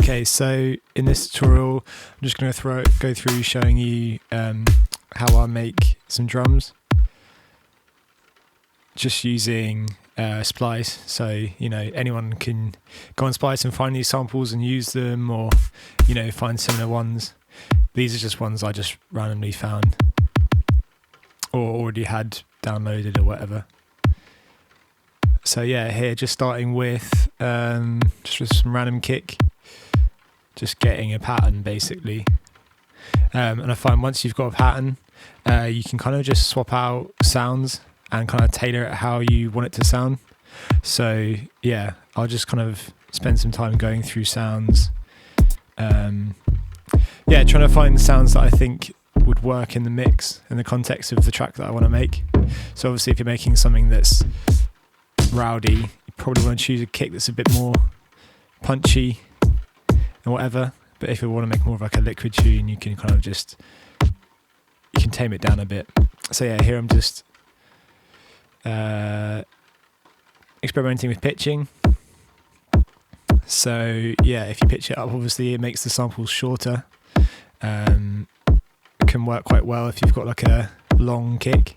Okay, so in this tutorial, I'm just going to go through showing you how I make some drums, just using Splice. So anyone can go on Splice and find these samples and use them, or find similar ones. These are just ones I just randomly found or already had downloaded or whatever. So yeah, here just starting with just with some random kick, just getting a pattern basically. And I find once you've got a pattern, you can kind of just swap out sounds and kind of tailor it how you want it to sound. So yeah, I'll just kind of spend some time going through sounds. Trying to find sounds that I think would work in the mix in the context of the track that I want to make. So obviously if you're making something that's rowdy, you probably want to choose a kick that's a bit more punchy and whatever. But if you want to make more of like a liquid tune, you can kind of just, you can tame it down a bit. So yeah, here I'm just experimenting with pitching. So yeah, if you pitch it up, obviously it makes the samples shorter. Can work quite well if you've got like a long kick,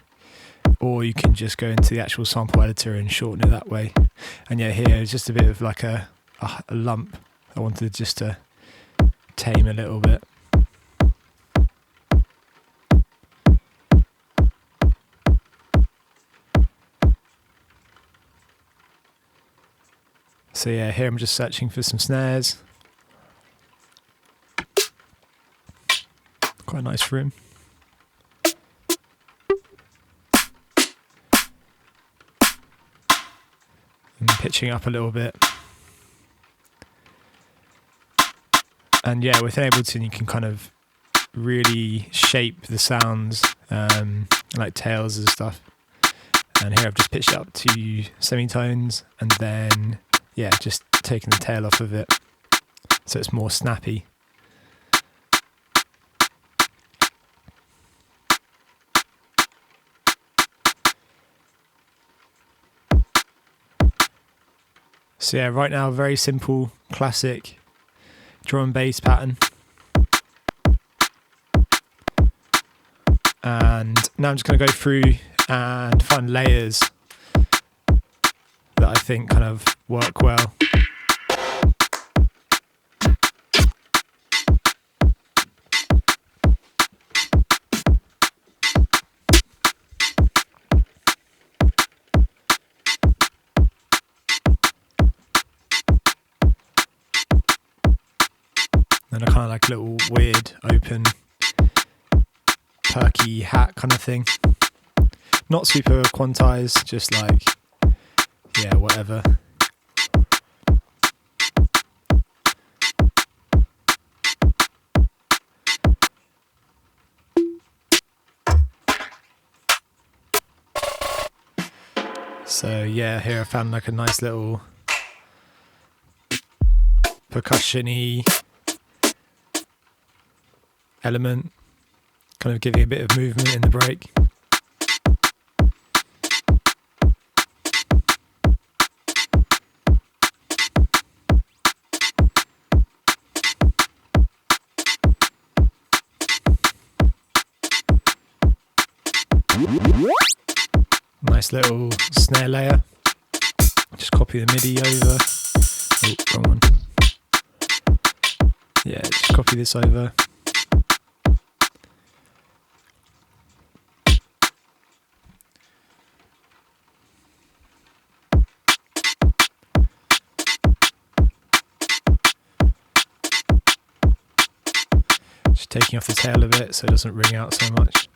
or you can just go into the actual sample editor and shorten it that way. And yeah, here is just a bit of like a lump I wanted just to tame a little bit. So yeah, here I'm just searching for some snares. Quite a nice room. And pitching up a little bit. And yeah, with Ableton you can kind of really shape the sounds, like tails and stuff. And here I've just pitched it up to semitones, and then yeah, just taking the tail off of it so it's more snappy. So yeah, right now, very simple, classic drum and bass pattern. And now I'm just going to go through and find layers that I think kind of work well. And a kind of like little weird, open, perky hat kind of thing. Not super quantized, just like, yeah, whatever. So yeah, here I found like a nice little percussion-y element, kind of giving a bit of movement in the break. Nice little snare layer. Just copy the MIDI over. Oh, wrong one. Yeah, just copy this over. Just taking off the tail of it so it doesn't ring out so much.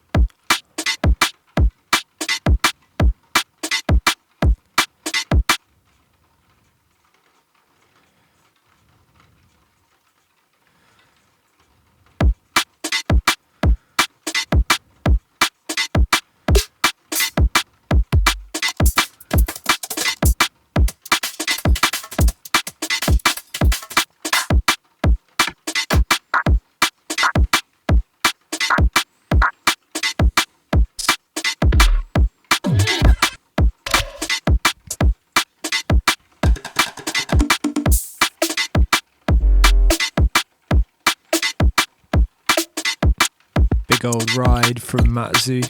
old ride from Matzu,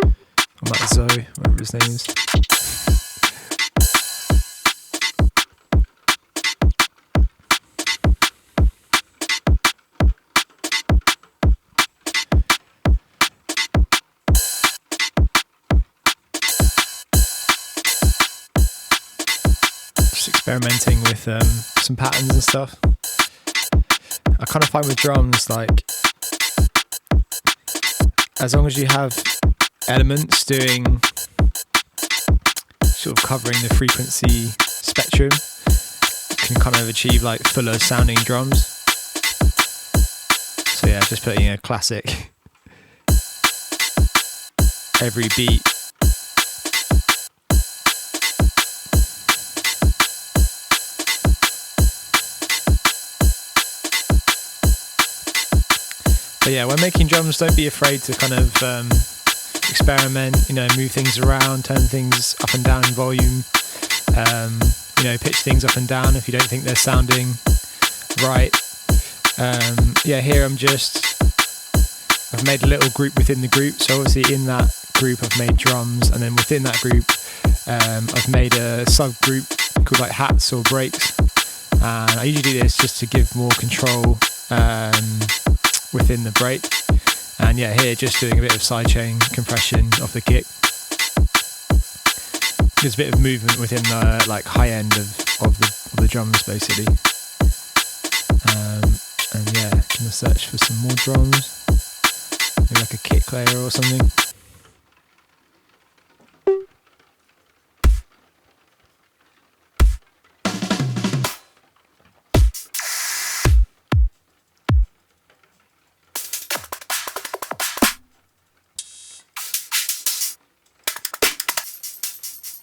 or Matzo, whatever his name is. Just experimenting with some patterns and stuff. I kind of find with drums, like, as long as you have elements doing, sort of covering the frequency spectrum, you can kind of achieve like fuller sounding drums. So yeah, just putting a classic every beat. But yeah, when making drums, don't be afraid to kind of experiment, move things around, turn things up and down in volume, pitch things up and down if you don't think they're sounding right. Here I've made a little group within the group, so obviously in that group I've made drums, and then within that group I've made a subgroup called like hats or breaks, and I usually do this just to give more control within the break. And yeah, here just doing a bit of sidechain compression off the kick. There's a bit of movement within the like high end of the drums basically. And yeah, gonna search for some more drums, maybe like a kick layer or something.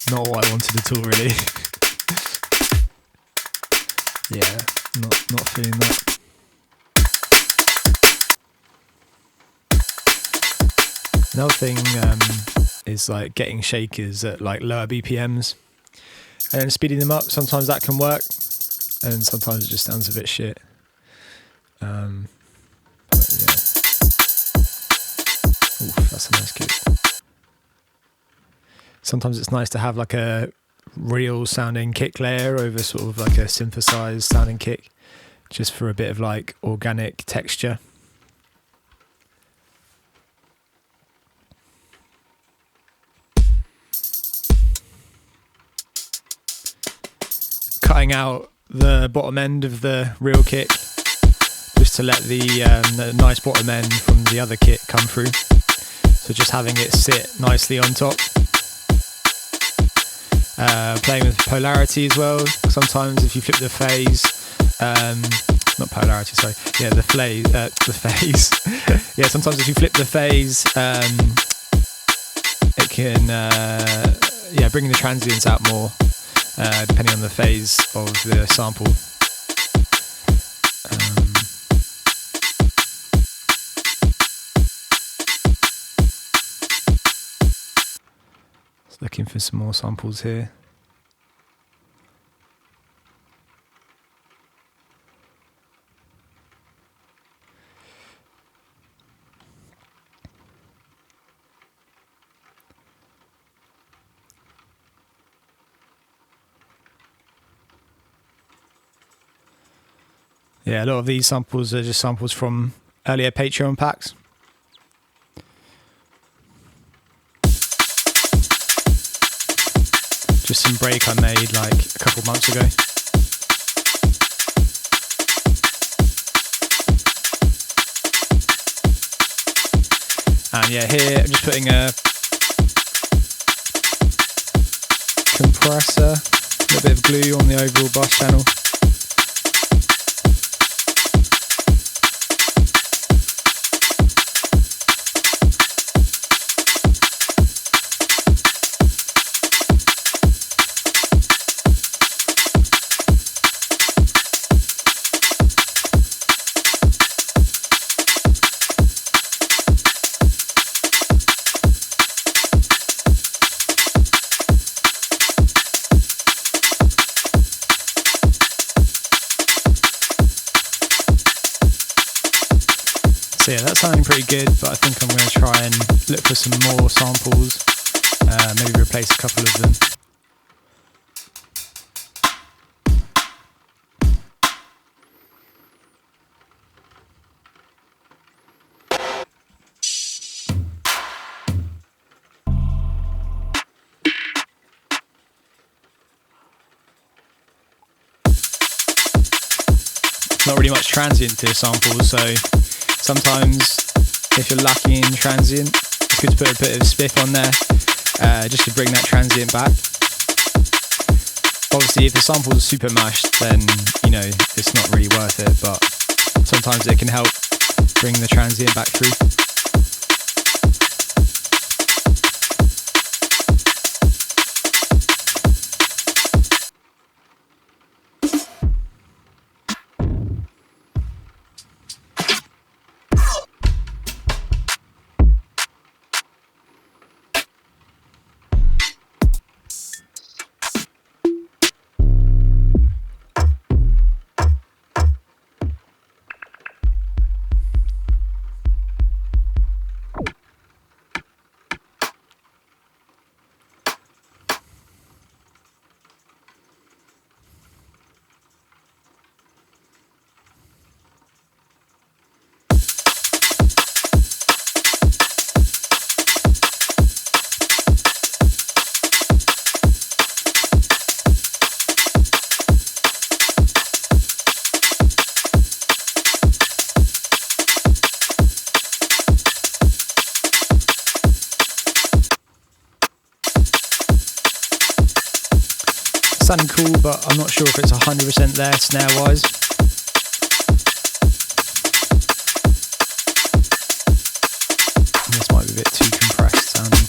Not what I wanted at all, really. Yeah, not feeling that. Another thing is like getting shakers at like lower BPMs and then speeding them up. Sometimes that can work, and sometimes it just sounds a bit shit. But yeah. Oof, that's a nice kick. Sometimes it's nice to have like a real sounding kick layer over sort of like a synthesized sounding kick, just for a bit of like organic texture. Cutting out the bottom end of the real kick just to let the nice bottom end from the other kick come through. So just having it sit nicely on top. Playing with polarity as well. Sometimes if you flip the phase, not polarity, sorry. Yeah, the phase. Yeah, sometimes if you flip the phase, it can, bring the transients out more, depending on the phase of the sample. Looking for some more samples here. Yeah, a lot of these samples are just samples from earlier Patreon packs. Just some break I made like a couple months ago. And yeah, here I'm just putting a compressor, a little bit of glue on the overall bus channel. So yeah, that's sounding pretty good, but I think I'm going to try and look for some more samples, maybe replace a couple of them. Not really much transient to samples, so sometimes if you're lucky in transient, it's good to put a bit of spiff on there, just to bring that transient back. Obviously if the sample's super mashed, then it's not really worth it, but sometimes it can help bring the transient back through. Sounding cool, but I'm not sure if it's 100% there snare-wise. This might be a bit too compressed sounding.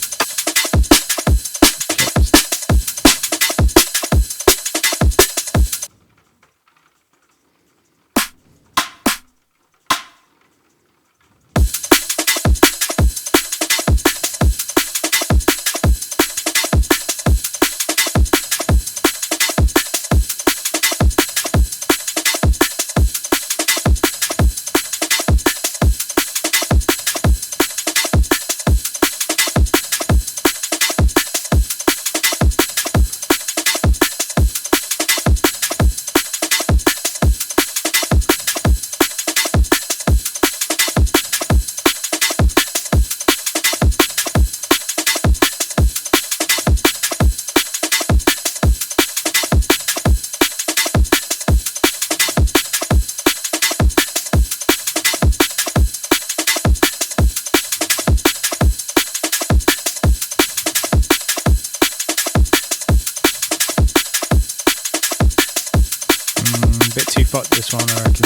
Bit too fucked this one, I reckon.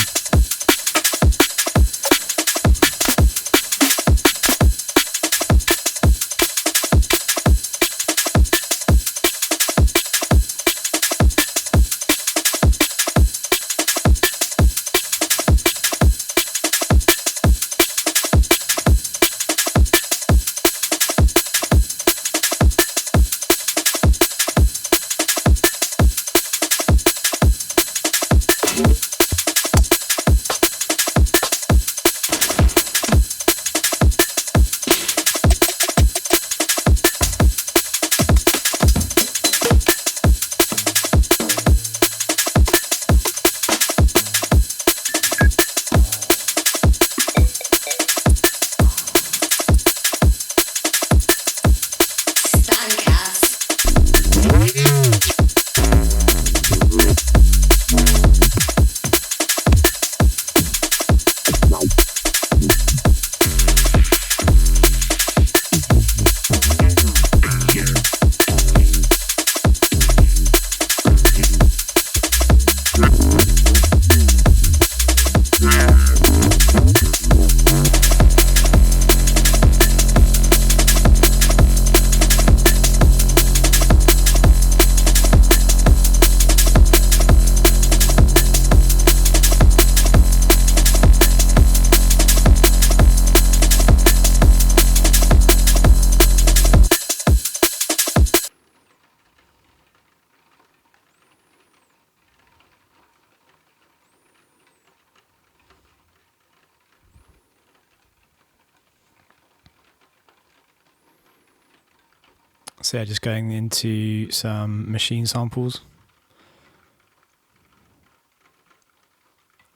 So yeah, just going into some machine samples.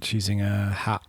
Choosing a hat.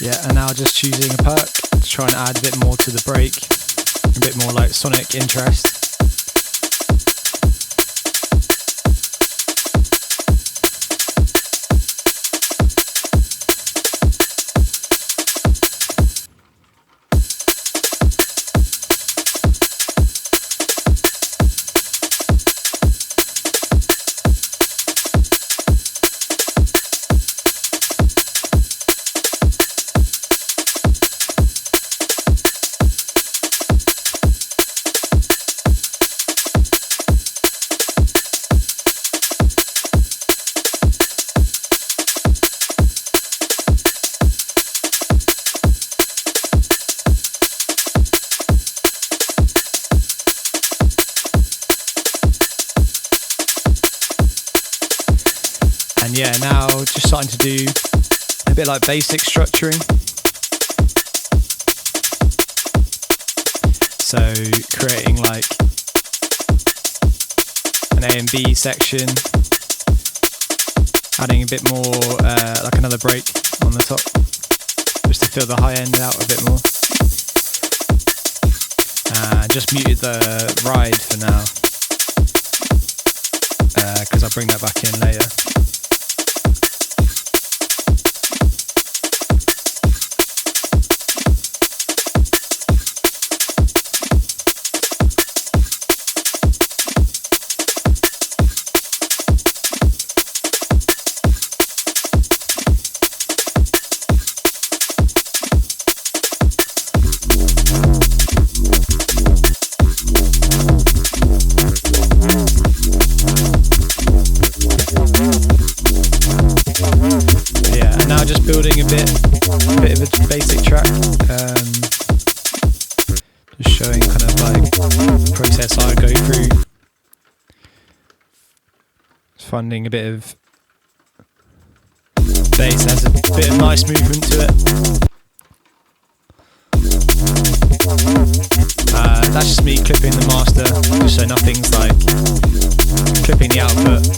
Yeah, and now just choosing a perk to try and add a bit more to the break, a bit more like sonic interest. And yeah, now just starting to do a bit like basic structuring. So creating like an A and B section, adding a bit more like another break on the top, just to fill the high end out a bit more. Just muted the ride for now, because I'll bring that back in later. Building a bit of a basic track, just showing kind of like the process I go through, just finding a bit of bass, has a bit of nice movement to it. That's just me clipping the master, just so nothing's like clipping the output.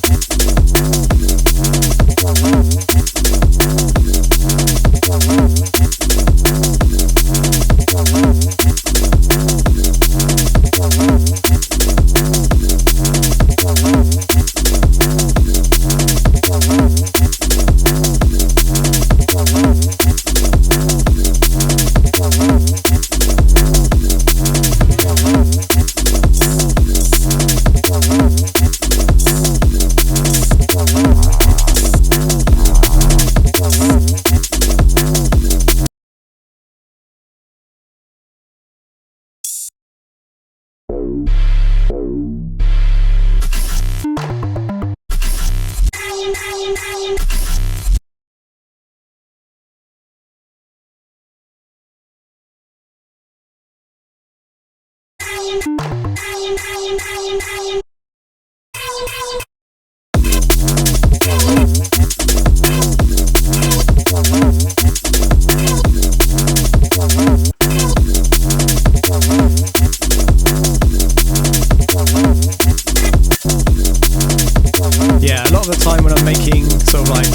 Yeah, a lot of the time when I'm making sort of like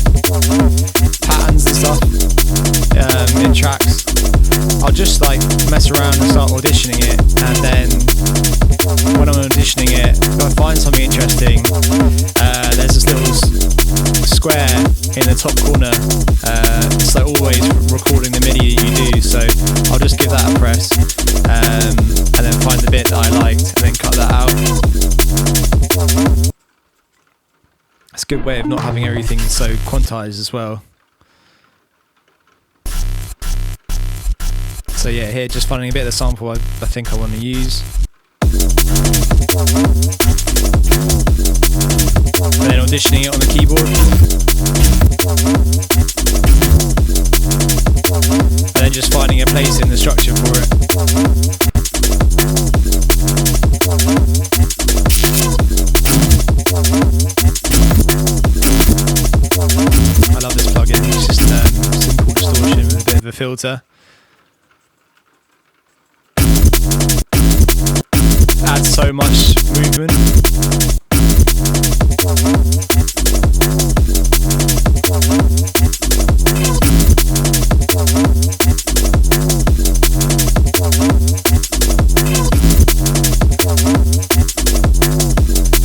patterns and stuff in tracks, just like mess around and start auditioning it, and then when I'm auditioning it, if I find something interesting, there's this little square in the top corner. It's like always recording the MIDI you do, so I'll just give that a press, and then find the bit that I liked, and then cut that out. It's a good way of not having everything so quantized as well. So yeah, here just finding a bit of the sample I think I want to use. And then auditioning it on the keyboard. And then just finding a place in the structure for it. I love this plugin, it's just simple distortion with a bit of a filter. Adds so much movement.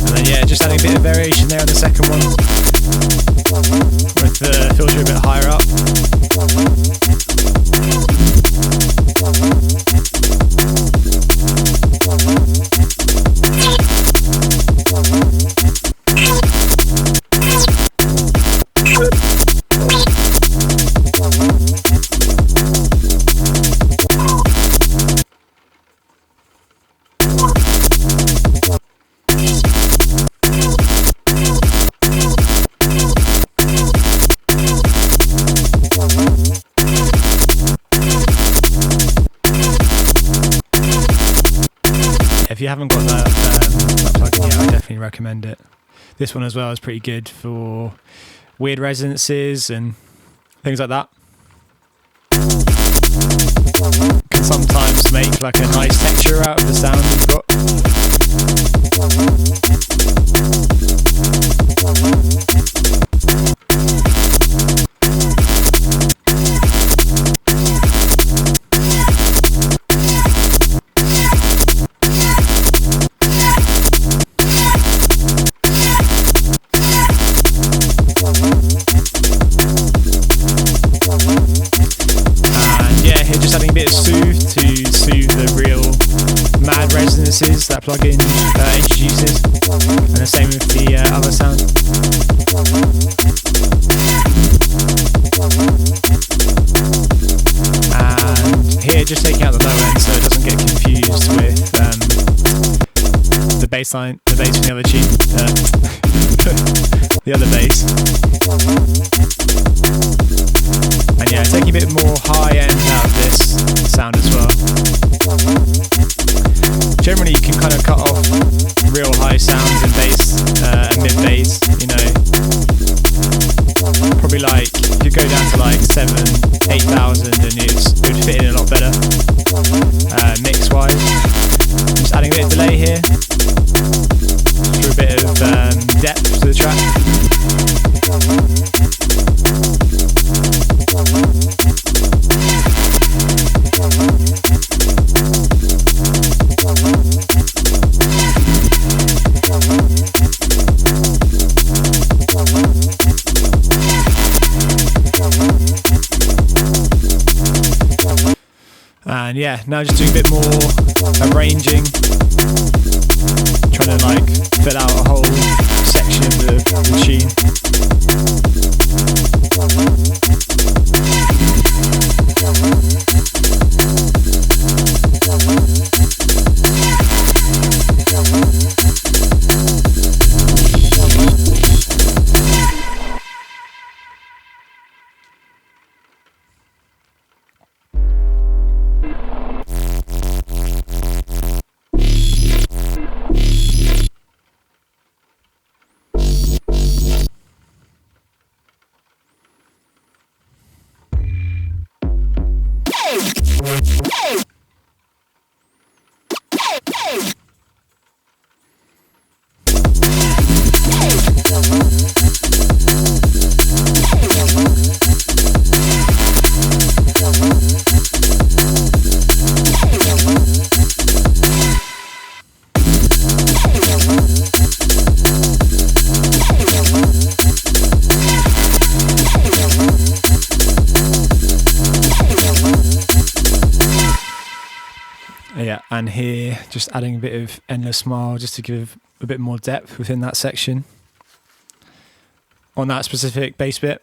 And then yeah, just adding a bit of variation there on the second one, with the filter a bit higher up. If you haven't got that plugin yet, I definitely recommend it. This one as well is pretty good for weird resonances and things like that. Can sometimes make like a nice texture out of the sound you've got. Just adding a bit of soothe to soothe the real mad resonances that plugin introduces, and the same with the other sound. And here just taking out the low end so it doesn't get confused with the bass line, the bass from the other tune, the other bass. And yeah, taking a bit more high end out of this sound as well. Generally you can kind of cut off real high sounds in bass and mid bass, you know. Probably like, you could go down to like 7,000-8,000 and it would fit in a lot better mix wise. Just adding a bit of delay here for a bit of depth to the track. And yeah, now just doing a bit more arranging, trying to like fill out a whole section of the tune. Yeah, and here just adding a bit of Endless Smile just to give a bit more depth within that section on that specific bass bit.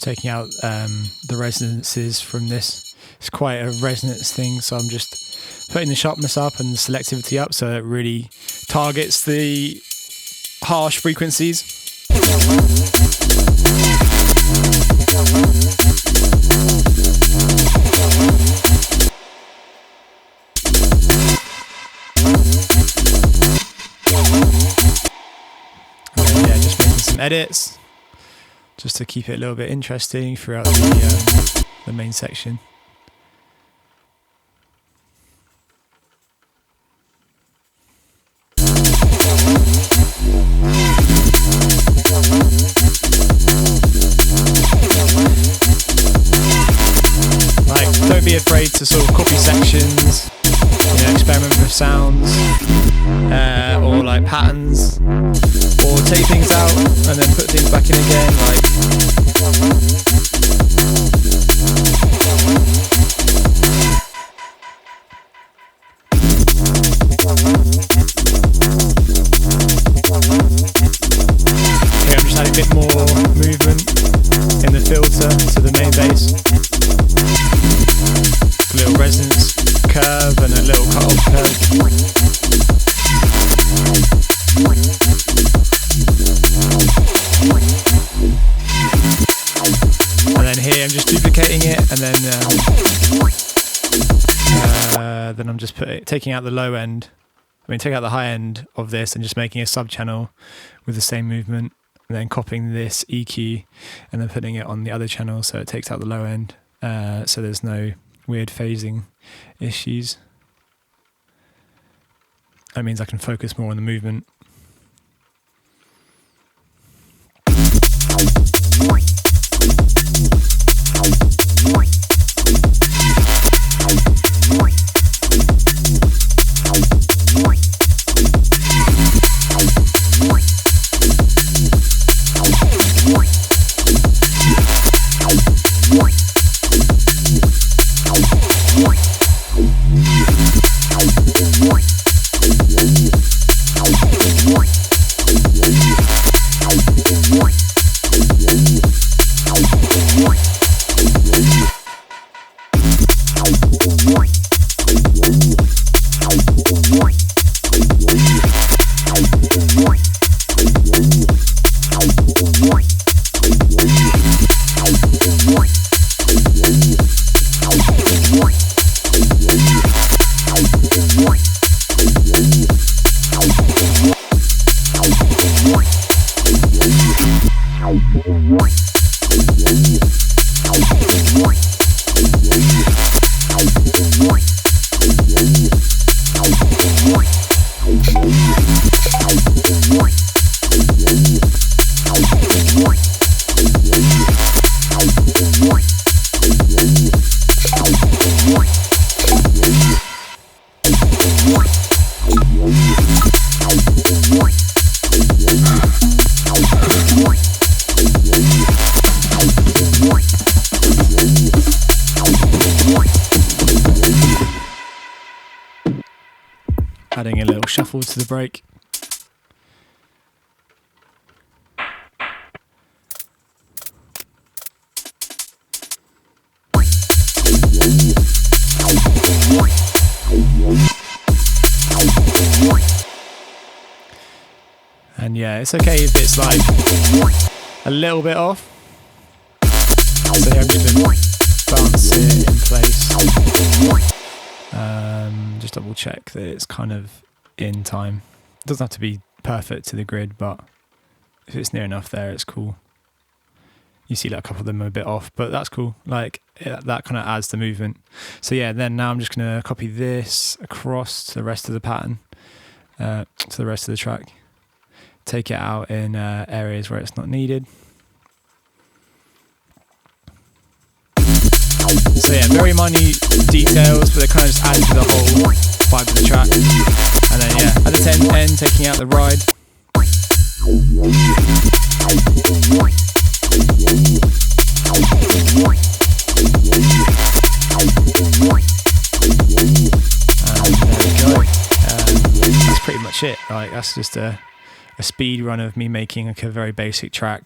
Taking out the resonances from this. It's quite a resonance thing, so I'm just putting the sharpness up and the selectivity up so it really targets the harsh frequencies. And yeah, just making some edits just to keep it a little bit interesting throughout the main section. Like, don't be afraid to sort of copy sections, you know, experiment with sounds, or like patterns, or take things out and then put things back in again. Like, here I'm just adding a bit more movement in the filter to the main bass. A little resonance curve and a little cut-off curve. And then here I'm just duplicating it, and then I'm just taking out the low end. Take out the high end of this and just making a sub-channel with the same movement, and then copying this EQ and then putting it on the other channel so it takes out the low end, so there's no weird phasing issues. That means I can focus more on the movement. Adding a little shuffle to the break. yeah, it's okay if it's like a little bit off. So I'm just going to bounce it in place. Just double check that it's kind of in time. It doesn't have to be perfect to the grid, but if it's near enough there, it's cool. You see like a couple of them are a bit off, but that's cool. Like that kind of adds the movement. So yeah, then now I'm just going to copy this across to the rest of the pattern, to the rest of the track. Take it out in areas where it's not needed. So yeah, very minute details, but they kind of just add to the whole vibe of the track. And then yeah, at the end, taking out the ride. And there we go. That's pretty much it. Like that's just a speed run of me making like a very basic track.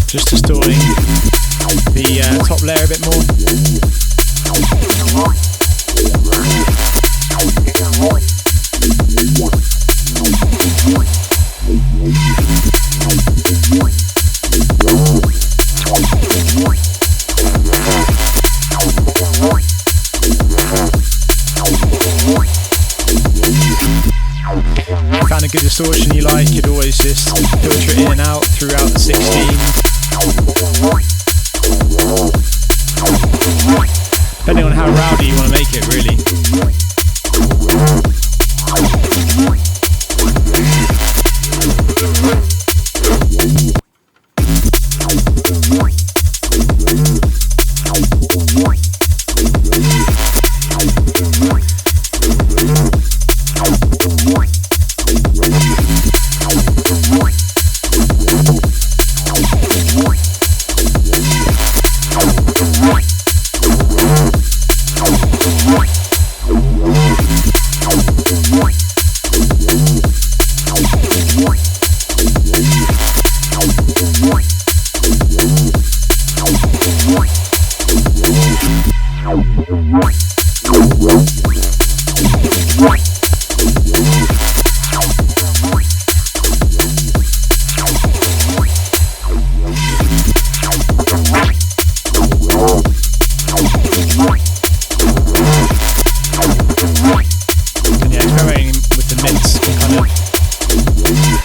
Just distorting the top layer a bit more. Found a good distortion you like, you'd always just filter it in and out throughout the 16. Depending on how rowdy you want to make it, really.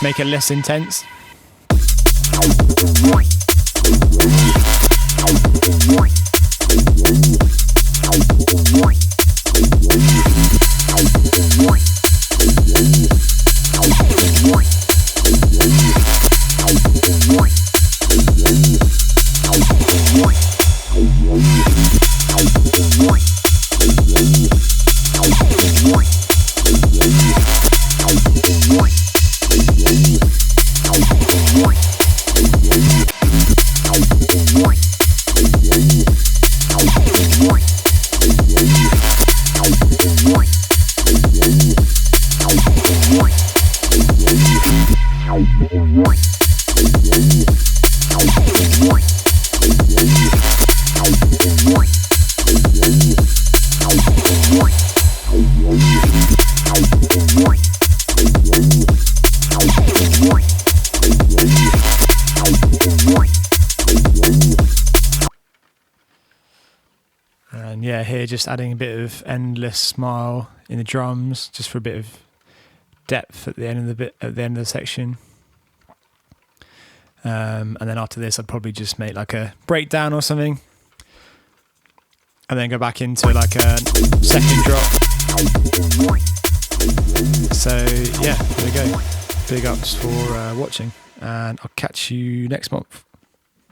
Make it less intense. And yeah, here just adding a bit of endless smile in the drums, just for a bit of depth at the end of the section. And then after this, I'd probably just make like a breakdown or something, and then go back into like a second drop. So yeah, there we go. Big ups for watching, and I'll catch you next month.